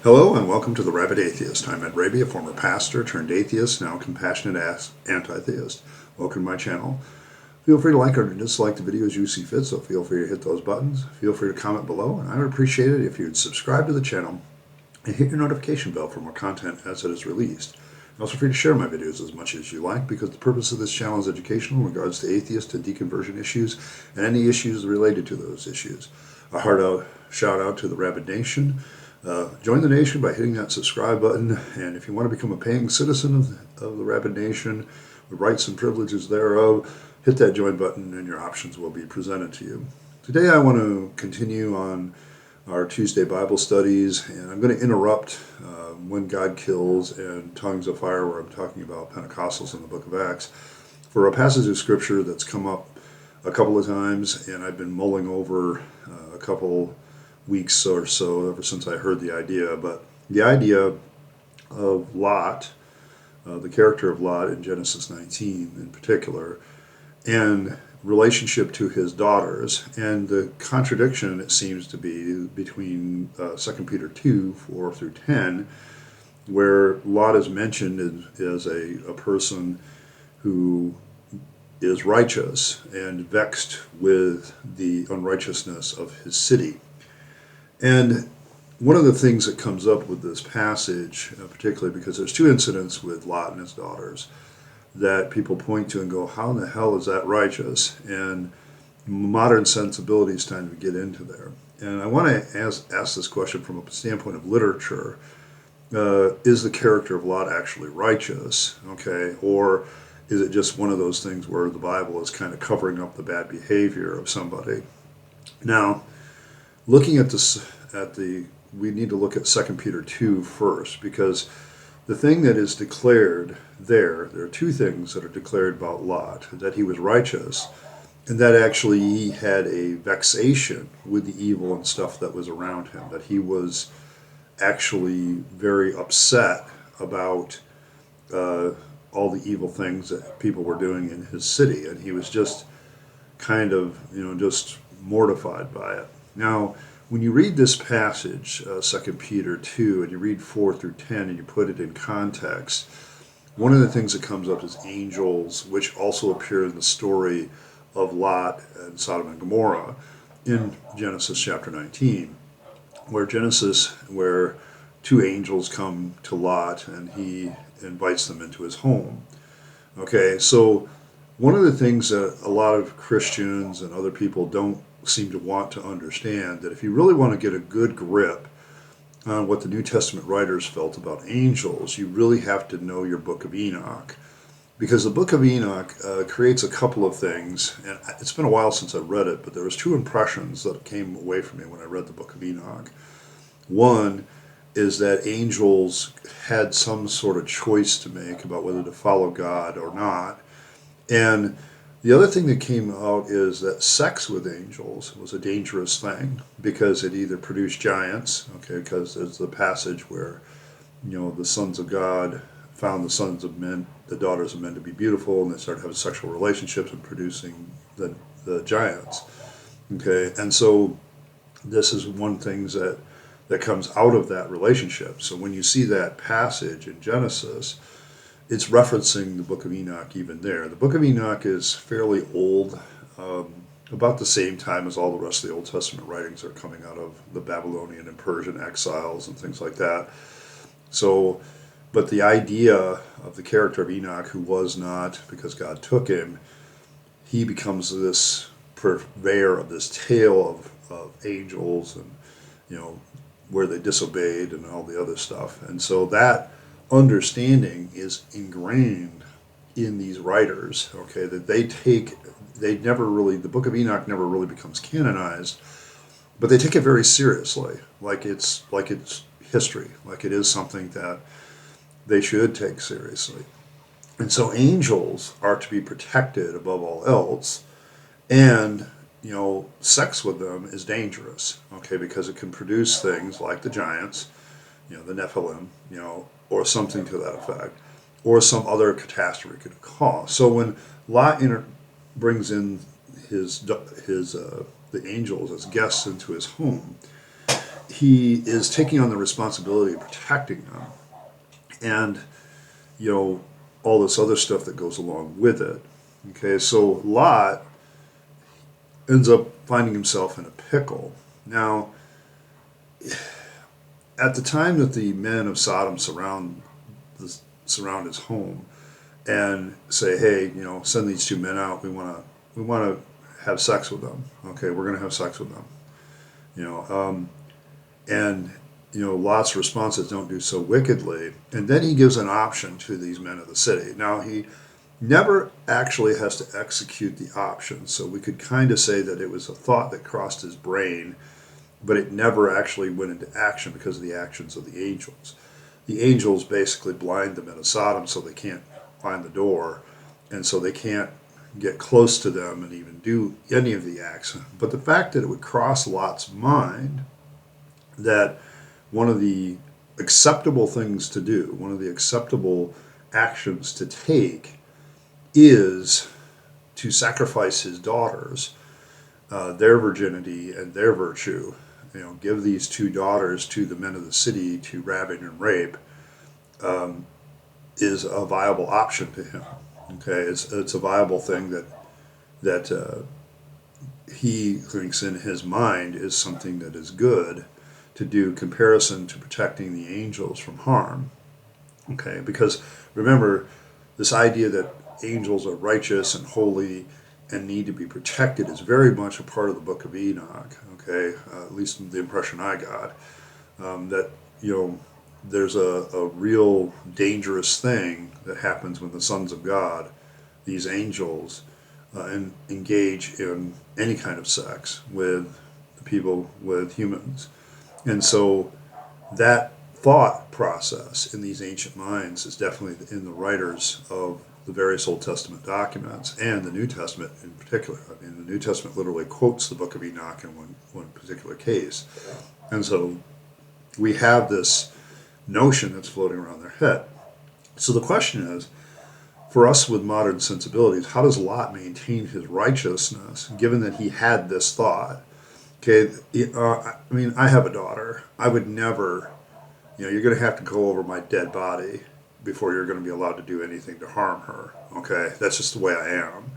Hello and welcome to the Rabyd Atheist. I'm Rabyd, a former pastor turned atheist, now compassionate anti-theist. Welcome to my channel. Feel free to like or dislike the videos you see fit, so feel free to hit those buttons. Feel free to comment below, and I would appreciate it if you would subscribe to the channel and hit your notification bell for more content as it is released. Also free to share my videos as much as you like, because the purpose of this channel is educational in regards to atheist and deconversion issues and any issues related to those issues. A heart shout out to the Rabyd Nation. Join the nation by hitting that subscribe button, and if you want to become a paying citizen of the Rabyd Nation with rights and privileges thereof, hit that join button and your options will be presented to you. Today I want to continue on our Tuesday Bible studies, and I'm going to interrupt When God Kills and Tongues of Fire, where I'm talking about Pentecostals in the book of Acts, for a passage of scripture that's come up a couple of times, and I've been mulling over a couple weeks or so ever since I heard the idea. But the idea of Lot, the character of Lot in Genesis 19 in particular, and relationship to his daughters, and the contradiction it seems to be between 2 Peter 2, 4 through 10, where Lot is mentioned as a person who is righteous and vexed with the unrighteousness of his city. And one of the things that comes up with this passage, particularly because there's two incidents with Lot and his daughters that people point to and go, how in the hell is that righteous? And modern sensibilities tend to get into there. And I want to ask this question from a standpoint of literature. Is the character of Lot actually righteous? Okay, or is it just one of those things where the Bible is kind of covering up the bad behavior of somebody? Now, looking at this, we need to look at 2 Peter 2 first, because the thing that is declared there are two things that are declared about Lot: that he was righteous, and that actually he had a vexation with the evil and stuff that was around him, that he was actually very upset about all the evil things that people were doing in his city, and he was just kind of, just mortified by it. Now, when you read this passage, 2 Peter 2, and you read 4 through 10, and you put it in context, one of the things that comes up is angels, which also appear in the story of Lot and Sodom and Gomorrah in Genesis chapter 19, where two angels come to Lot, and he invites them into his home. Okay, so one of the things that a lot of Christians and other people don't seem to want to understand, that if you really want to get a good grip on what the New Testament writers felt about angels, you really have to know your book of Enoch. Because the book of Enoch creates a couple of things, and it's been a while since I read it, but there was two impressions that came away from me when I read the book of Enoch. One is that angels had some sort of choice to make about whether to follow God or not. And the other thing that came out is that sex with angels was a dangerous thing, because it either produced giants, okay, because there's the passage where, the sons of God found the sons of men, the daughters of men, to be beautiful, and they started having sexual relationships and producing the giants. Okay, and so this is one thing that comes out of that relationship. So when you see that passage in Genesis, it's referencing the book of Enoch even there. The book of Enoch is fairly old, about the same time as all the rest of the Old Testament writings are coming out of the Babylonian and Persian exiles and things like that. So, but the idea of the character of Enoch, who was not, because God took him, he becomes this purveyor of this tale of angels and, where they disobeyed and all the other stuff. And so that understanding is ingrained in these writers, okay, that the book of Enoch never really becomes canonized, but they take it very seriously, like it's history, like it is something that they should take seriously. And so angels are to be protected above all else, and sex with them is dangerous, okay, because it can produce things like the giants, the Nephilim, or something to that effect, or some other catastrophe could cause. So when Lot brings in the angels as guests into his home, he is taking on the responsibility of protecting them, and all this other stuff that goes along with it. Okay, so Lot ends up finding himself in a pickle. Now, at the time that the men of Sodom surround his home and say, "Hey, send these two men out. We want to have sex with them. Okay, we're going to have sex with them." And Lot's response is, "Don't do so wickedly." And then he gives an option to these men of the city. Now, he never actually has to execute the option, so we could kind of say that it was a thought that crossed his brain, but it never actually went into action because of the actions of the angels. The angels basically blind the men of Sodom so they can't find the door, and so they can't get close to them and even do any of the acts. But the fact that it would cross Lot's mind that one of the acceptable things to do, one of the acceptable actions to take, is to sacrifice his daughters, their virginity and their virtue, give these two daughters to the men of the city to ravage and rape, is a viable option to him. Okay, it's a viable thing that he thinks in his mind is something that is good to do, comparison to protecting the angels from harm. Okay, because remember, this idea that angels are righteous and holy and need to be protected is very much a part of the book of Enoch. Okay, at least the impression I got, that there's a real dangerous thing that happens when the sons of God, these angels, engage in any kind of sex with people, with humans. And so that thought process in these ancient minds is definitely in the writers of the various Old Testament documents and the New Testament in particular. I mean, the New Testament literally quotes the book of Enoch in one particular case. And so we have this notion that's floating around their head. So the question is, for us with modern sensibilities, how does Lot maintain his righteousness given that he had this thought? Okay, I mean, I have a daughter. I would never, you're going to have to go over my dead body before you're going to be allowed to do anything to harm her. Okay, that's just the way I am.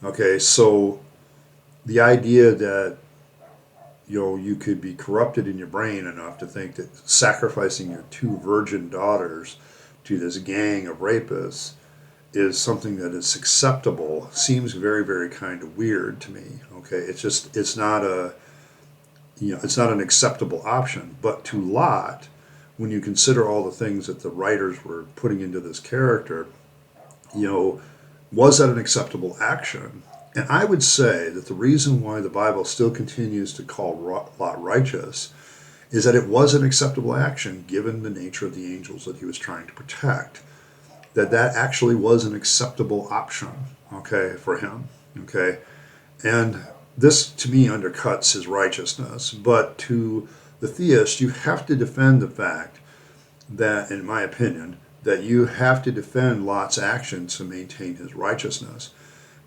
Okay, so the idea that you could be corrupted in your brain enough to think that sacrificing your two virgin daughters to this gang of rapists is something that is acceptable seems very, very kind of weird to me. Okay, it's not an acceptable option. But to Lot, when you consider all the things that the writers were putting into this character, was that an acceptable action? And I would say that the reason why the Bible still continues to call Lot righteous is that it was an acceptable action given the nature of the angels that he was trying to protect. That actually was an acceptable option, okay, for him, okay? And this, to me, undercuts his righteousness. But to the theist, you have to defend the fact that, in my opinion, that you have to defend Lot's actions to maintain his righteousness.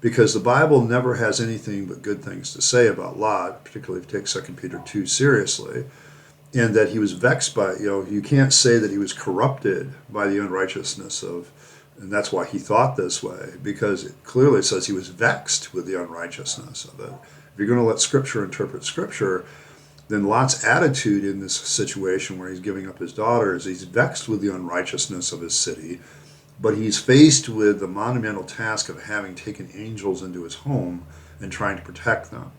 Because the Bible never has anything but good things to say about Lot, particularly if you take 2 Peter 2 seriously, and that he was vexed by, you can't say that he was corrupted by the unrighteousness of, and that's why he thought this way, because it clearly says he was vexed with the unrighteousness of it. If you're going to let Scripture interpret Scripture, then Lot's attitude in this situation where he's giving up his daughters, he's vexed with the unrighteousness of his city, but he's faced with the monumental task of having taken angels into his home and trying to protect them.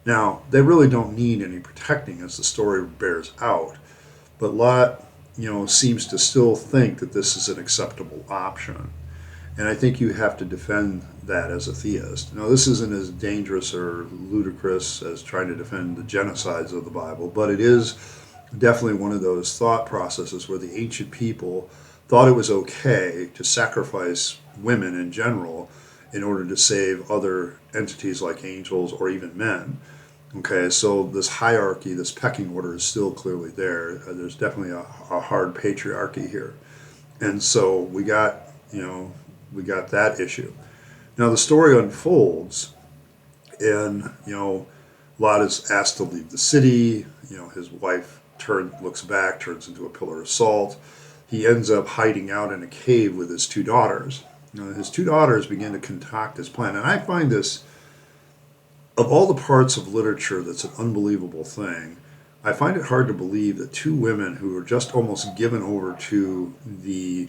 Now, they really don't need any protecting, as the story bears out, but Lot, seems to still think that this is an acceptable option. And I think you have to defend that as a theist. Now, this isn't as dangerous or ludicrous as trying to defend the genocides of the Bible, but it is definitely one of those thought processes where the ancient people thought it was okay to sacrifice women in general in order to save other entities like angels or even men. Okay, so this hierarchy, this pecking order is still clearly there. There's definitely a hard patriarchy here. And so we got that issue. Now the story unfolds, and Lot is asked to leave the city. His wife looks back, turns into a pillar of salt. He ends up hiding out in a cave with his two daughters. His two daughters begin to concoct his plan. And I find this, of all the parts of literature that's an unbelievable thing, I find it hard to believe that two women who are just almost given over to the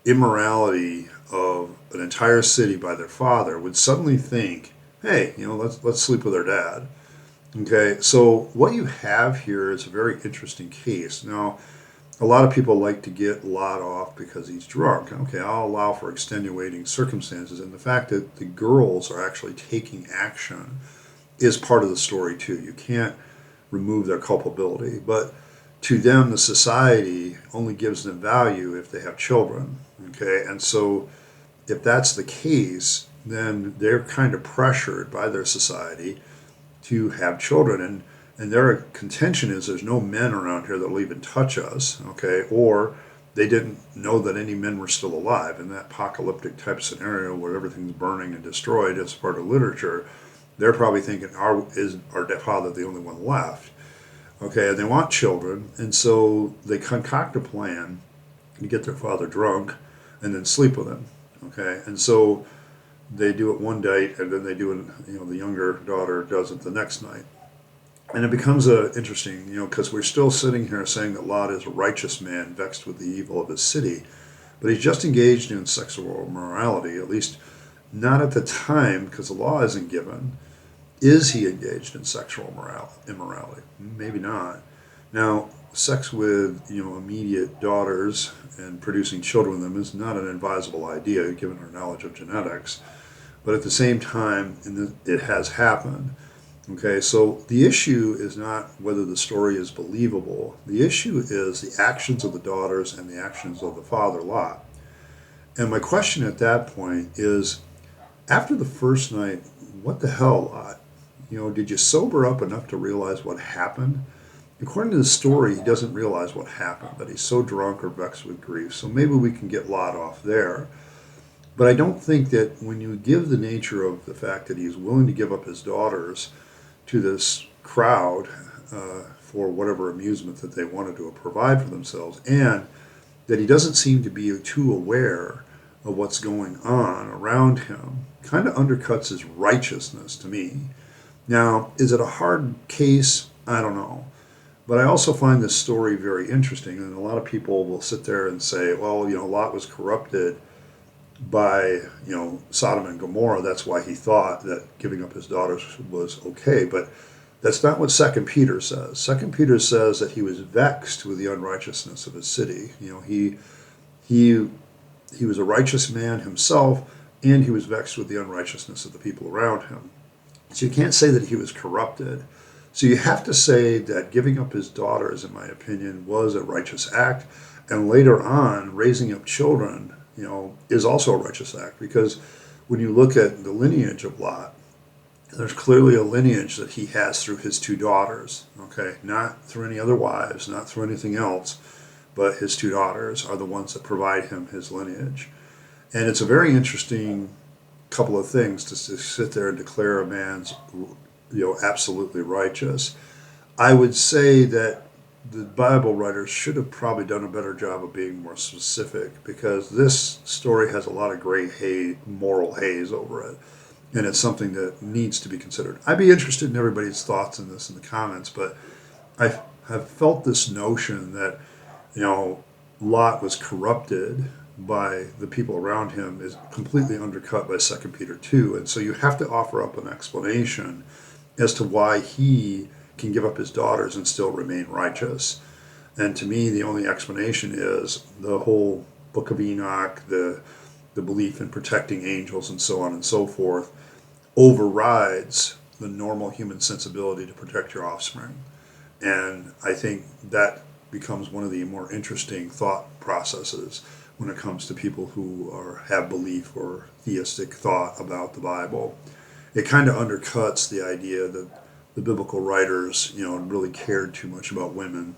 immorality of an entire city by their father would suddenly think, hey, let's sleep with our dad. Okay, so what you have here is a very interesting case. Now, a lot of people like to get Lot off because he's drunk. Okay, I'll allow for extenuating circumstances, and the fact that the girls are actually taking action is part of the story too. You can't remove their culpability, but to them, the society only gives them value if they have children. Okay, and so if that's the case, then they're kind of pressured by their society to have children, and their contention is there's no men around here that'll even touch us. Okay, or they didn't know that any men were still alive in that apocalyptic type scenario where everything's burning and destroyed as part of literature. They're probably thinking, is our father the only one left? Okay, and they want children, and so they concoct a plan to get their father drunk and then sleep with him. Okay, and so they do it one night, and then they do it, the younger daughter does it the next night. And it becomes interesting, because we're still sitting here saying that Lot is a righteous man vexed with the evil of his city, but he's just engaged in sexual immorality, at least not at the time, because the law isn't given. Is he engaged in sexual immorality? Maybe not. Now, sex with immediate daughters and producing children with them is not an advisable idea given our knowledge of genetics, but at the same time, it has happened. Okay, so the issue is not whether the story is believable. The issue is the actions of the daughters and the actions of the father, Lot. And my question at that point is, after the first night, what the hell, Lot? Did you sober up enough to realize what happened? According to the story, he doesn't realize what happened, that he's so drunk or vexed with grief. So maybe we can get Lot off there. But I don't think that when you give the nature of the fact that he's willing to give up his daughters to this crowd for whatever amusement that they wanted to provide for themselves, and that he doesn't seem to be too aware of what's going on around him, kind of undercuts his righteousness to me. Now, is it a hard case? I don't know. But I also find this story very interesting, and a lot of people will sit there and say, well, Lot was corrupted by, Sodom and Gomorrah. That's why he thought that giving up his daughters was okay. But that's not what 2 Peter says. 2 Peter says that he was vexed with the unrighteousness of his city. He was a righteous man himself, and he was vexed with the unrighteousness of the people around him. So you can't say that he was corrupted. So you have to say that giving up his daughters, in my opinion, was a righteous act. And later on, raising up children, is also a righteous act. Because when you look at the lineage of Lot, there's clearly a lineage that he has through his two daughters. Okay, not through any other wives, not through anything else, but his two daughters are the ones that provide him his lineage. And it's a very interesting couple of things to sit there and declare a man's absolutely righteous. I would say that the Bible writers should have probably done a better job of being more specific, because this story has a lot of gray moral haze over it, and it's something that needs to be considered. I'd be interested in everybody's thoughts in this in the comments, but I have felt this notion that Lot was corrupted by the people around him is completely undercut by 2 Peter 2. And so you have to offer up an explanation as to why he can give up his daughters and still remain righteous. And to me, the only explanation is the whole Book of Enoch, the belief in protecting angels and so on and so forth, overrides the normal human sensibility to protect your offspring. And I think that becomes one of the more interesting thought processes when it comes to people who have belief or theistic thought about the Bible. It kind of undercuts the idea that the biblical writers, really cared too much about women,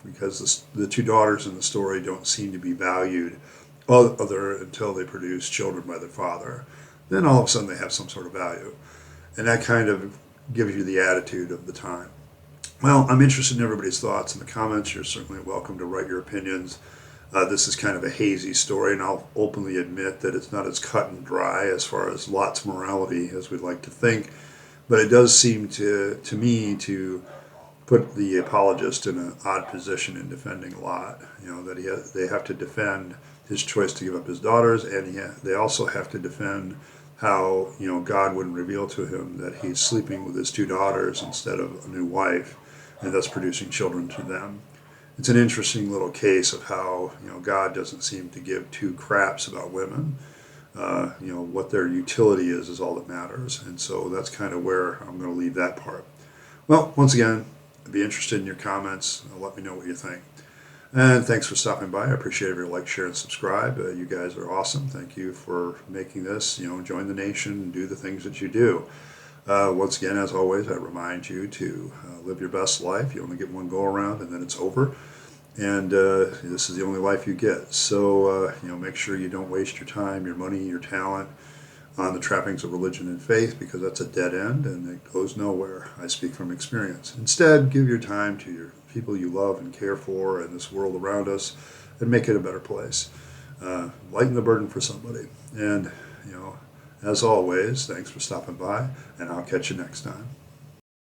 because the two daughters in the story don't seem to be valued other until they produce children by their father. Then all of a sudden they have some sort of value. And that kind of gives you the attitude of the time. Well, I'm interested in everybody's thoughts in the comments. You're certainly welcome to write your opinions. This is kind of a hazy story, and I'll openly admit that it's not as cut and dry as far as Lot's morality as we'd like to think. But it does seem to me to put the apologist in an odd position in defending Lot. You know that they have to defend his choice to give up his daughters, and they also have to defend how God wouldn't reveal to him that he's sleeping with his two daughters instead of a new wife, and thus producing children to them. It's an interesting little case of how God doesn't seem to give two craps about women. What their utility is all that matters, and so that's kind of where I'm going to leave that part. Well, once again, I'd be interested in your comments. Let me know what you think. And thanks for stopping by. I appreciate every like, share, and subscribe. You guys are awesome. Thank you for making this, join the nation and do the things that you do. Once again, as always, I remind you to live your best life. You only get one go around and then it's over. And this is the only life you get. So, make sure you don't waste your time, your money, your talent on the trappings of religion and faith, because that's a dead end and it goes nowhere. I speak from experience. Instead, give your time to your people you love and care for and this world around us and make it a better place. Lighten the burden for somebody. And, as always, thanks for stopping by, and I'll catch you next time.